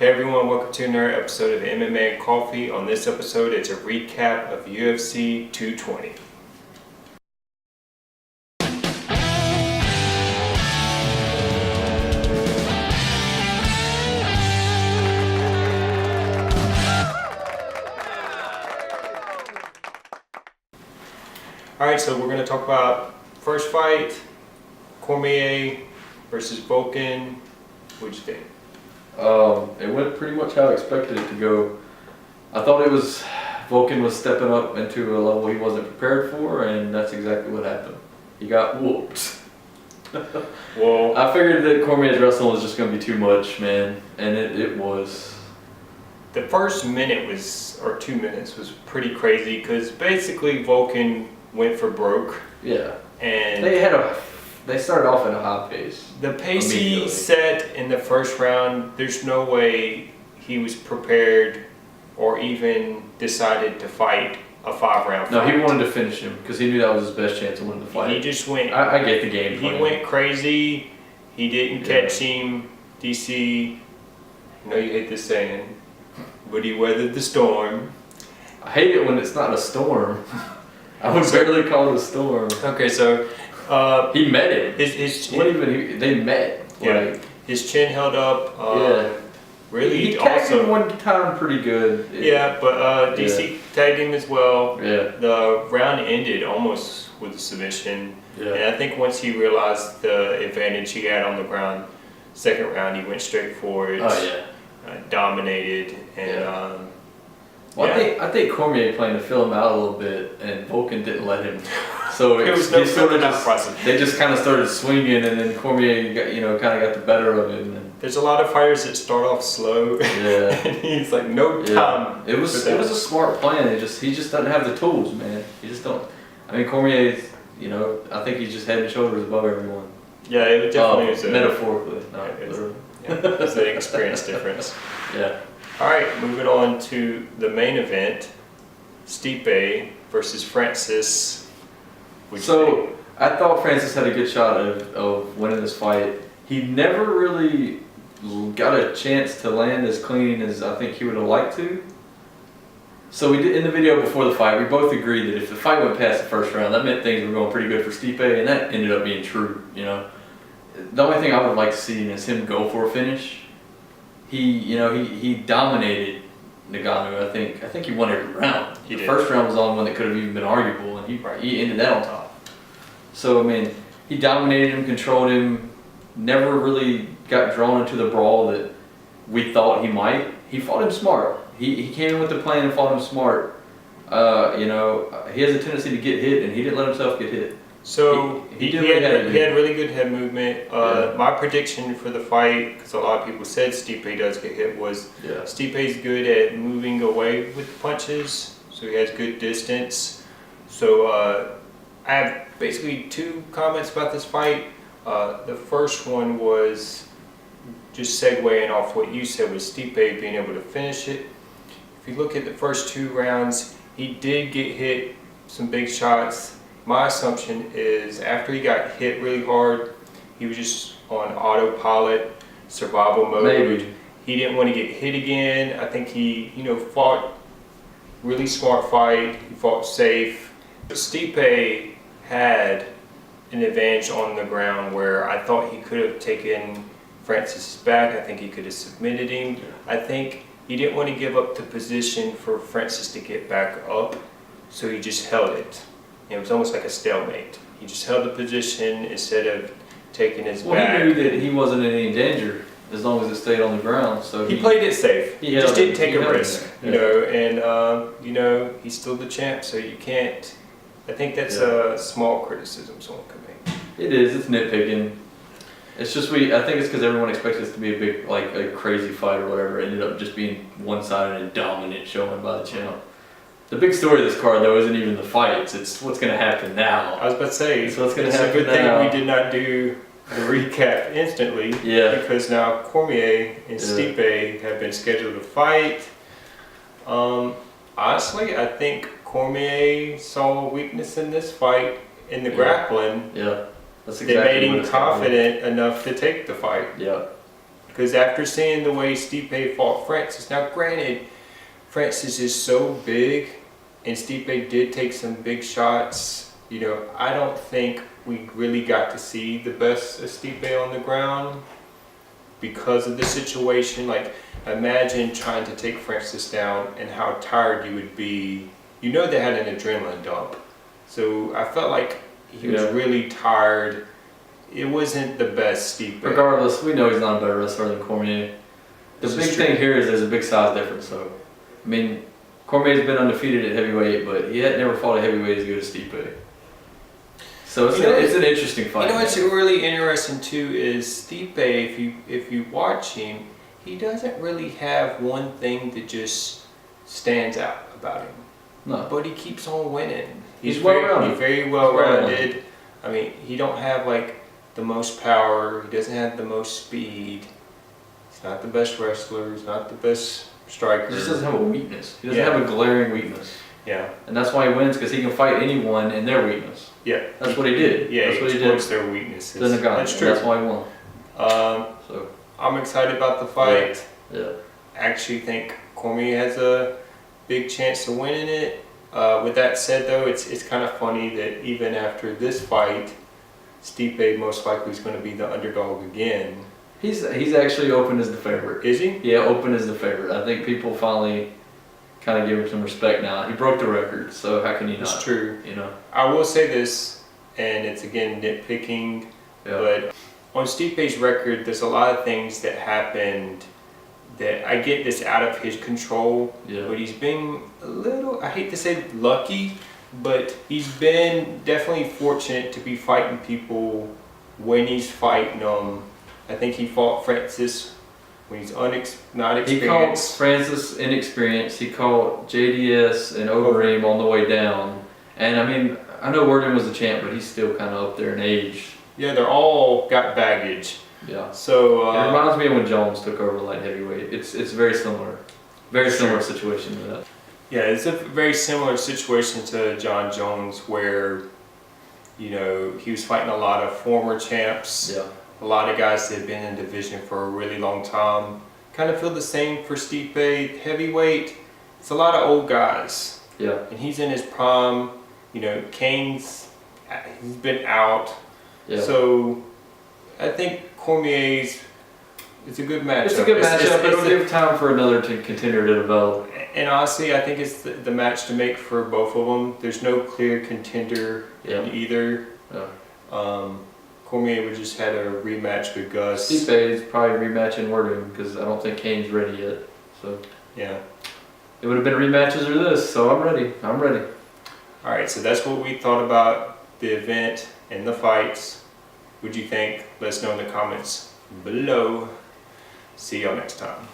Hey everyone, welcome to another episode of MMA and Coffee. On this episode, it's a recap of UFC 220. Alright, so we're going to talk about first fight, Cormier versus Volkan. What'd you think? It went pretty much how I expected it to go. I thought Volkan was stepping up into a level he wasn't prepared for, and that's exactly what happened. He got whooped. Well, I figured that Cormier's wrestling was just going to be too much, man, and it was. the first minute or 2 minutes was pretty crazy because basically Volkan went for broke. Yeah. And They started off at a high pace. the pace he set in the first round, there's no way he was prepared or even decided to fight a 5-round fight. No, he wanted to finish him because he knew that was his best chance of winning the fight. He just went. I get the game plan. He went crazy. He didn't catch him. DC, I know you hate this saying, but he weathered the storm. I hate it when it's not a storm. I would barely call it a storm. Okay, so He met it. They met. Yeah. Like, his chin held up. Really, he tagged him one time pretty good. Yeah, but DC tagged him as well. Yeah. The round ended almost with a submission. Yeah. And I think once he realized the advantage he had on the ground, second round he went straight for it. Oh yeah. Dominated and. I think Cormier planned to fill him out a little bit, and Volkan didn't let him. So There was no filling out process. They just kind of started swinging, and then Cormier kind of got the better of him. And There's a lot of fighters that start off slow. Yeah. And he's like, no time. It was a smart plan. He just doesn't have the tools, man. He just don't. I mean, Cormier, I think he's just head and shoulders above everyone. Yeah, it definitely is. Metaphorically, not literally. It's an experience difference. Yeah. All right, moving on to the main event, Stipe versus Francis. So I thought Francis had a good shot of winning this fight. He never really got a chance to land as clean as I think he would have liked to. So we did in the video before the fight. We both agreed that if the fight went past the first round, that meant things were going pretty good for Stipe, and that ended up being true. The only thing I would like to see is him go for a finish. He dominated Ngannou. I think he won every round. The first round was the only one that could have even been arguable, and he ended that on top. So I mean, he dominated him, controlled him, never really got drawn into the brawl that we thought he might. He fought him smart. He came in with the plan and fought him smart. He has a tendency to get hit, and he didn't let himself get hit. So he had really good head movement. My prediction for the fight, because a lot of people said Stipe does get hit, was Stipe's good at moving away with punches, so he has good distance. So I have basically two comments about this fight. The first one was just segueing off what you said with Stipe being able to finish it. If you look at the first 2 rounds, he did get hit some big shots. My assumption is after he got hit really hard, he was just on autopilot, survival mode. Maybe. He didn't want to get hit again. I think he, fought really smart fight. He fought safe. Stipe had an advantage on the ground where I thought he could have taken Francis back. I think he could have submitted him. I think he didn't want to give up the position for Francis to get back up, so he just held it. It was almost like a stalemate. He just held the position instead of taking his back. He knew that he wasn't in any danger as long as it stayed on the ground. So he played it safe. He just didn't take a risk, and he's still the champ, so you can't. I think that's a small criticism someone could make. It is. It's nitpicking. It's just I think it's because everyone expects this to be a big, a crazy fight or whatever. It ended up just being one-sided and dominant showing by the champ. The big story of this card, though, isn't even the fights. It's what's going to happen now. I was about to say, it's what's going to happen a good now. thing we did not do the recap instantly. Yeah. Because now Cormier and Stipe have been scheduled to fight. Honestly, I think Cormier saw a weakness in this fight in the grappling. Yeah. That's exactly. That made him confident enough to take the fight. Yeah. Because after seeing the way Stipe fought Francis, now granted, Francis is so big, and Stipe did take some big shots. You know, I don't think we really got to see the best of Stipe on the ground because of the situation. Like, imagine trying to take Francis down and how tired you would be. You know, they had an adrenaline dump. So I felt like he was really tired. It wasn't the best Stipe. Regardless, we know he's not a better wrestler than Cormier. The big thing here is there's a big size difference, though. I mean, Cormier's been undefeated at heavyweight, but he had never fought a heavyweight as good as Stipe. So it's an interesting fight. You know what's really interesting too is Stipe. If you watch him, he doesn't really have one thing that just stands out about him. No. But he keeps on winning. He's well-rounded. He's very well-rounded. I mean, he don't have like the most power. He doesn't have the most speed. He's not the best wrestler. He's not the best striker. He just doesn't have a weakness. He doesn't have a glaring weakness. Yeah. And that's why he wins, because he can fight anyone in their weakness. Yeah. That's what he did. Yeah, that's what he exploits their weaknesses. That's true. That's why he won. So I'm excited about the fight. Yeah. I actually think Cormier has a big chance to win in it. With that said, though, it's kind of funny that even after this fight, Stipe most likely is going to be the underdog again. He's actually open as the favorite. Is he? Yeah, open as the favorite. I think people finally kind of give him some respect now. He broke the record, so how can you not? It's true. You know. I will say this, and it's again nitpicking, but on Stipe's record, there's a lot of things that happened that I get this out of his control. Yeah. But he's been a little, I hate to say lucky, but he's been definitely fortunate to be fighting people when he's fighting them. I think he fought Francis when he's not experienced. He caught Francis inexperienced. He caught JDS and Overeem on the way down. And I mean, I know Worden was the champ, but he's still kind of up there in age. Yeah, they're all got baggage. Yeah. So it reminds me of when Jones took over light heavyweight. It's very similar. Very similar situation to that. Yeah, it's a very similar situation to John Jones, where, you know, he was fighting a lot of former champs. Yeah. A lot of guys that have been in division for a really long time. Kind of feel the same for Stipe. Heavyweight, it's a lot of old guys. Yeah. And he's in his prime. You know, he's been out. Yeah. So I think Cormier's, it's a good matchup. It's a good matchup. It'll give time for another contender to develop. And honestly, I think it's the match to make for both of them. There's no clear contender in either. Yeah. Cormier would just had a rematch with Gus. Stipe is probably rematching Worden because I don't think Kane's ready yet. So yeah, it would have been rematches or this. So I'm ready. I'm ready. All right. So that's what we thought about the event and the fights. What'd you think? Let us know in the comments below. See y'all next time.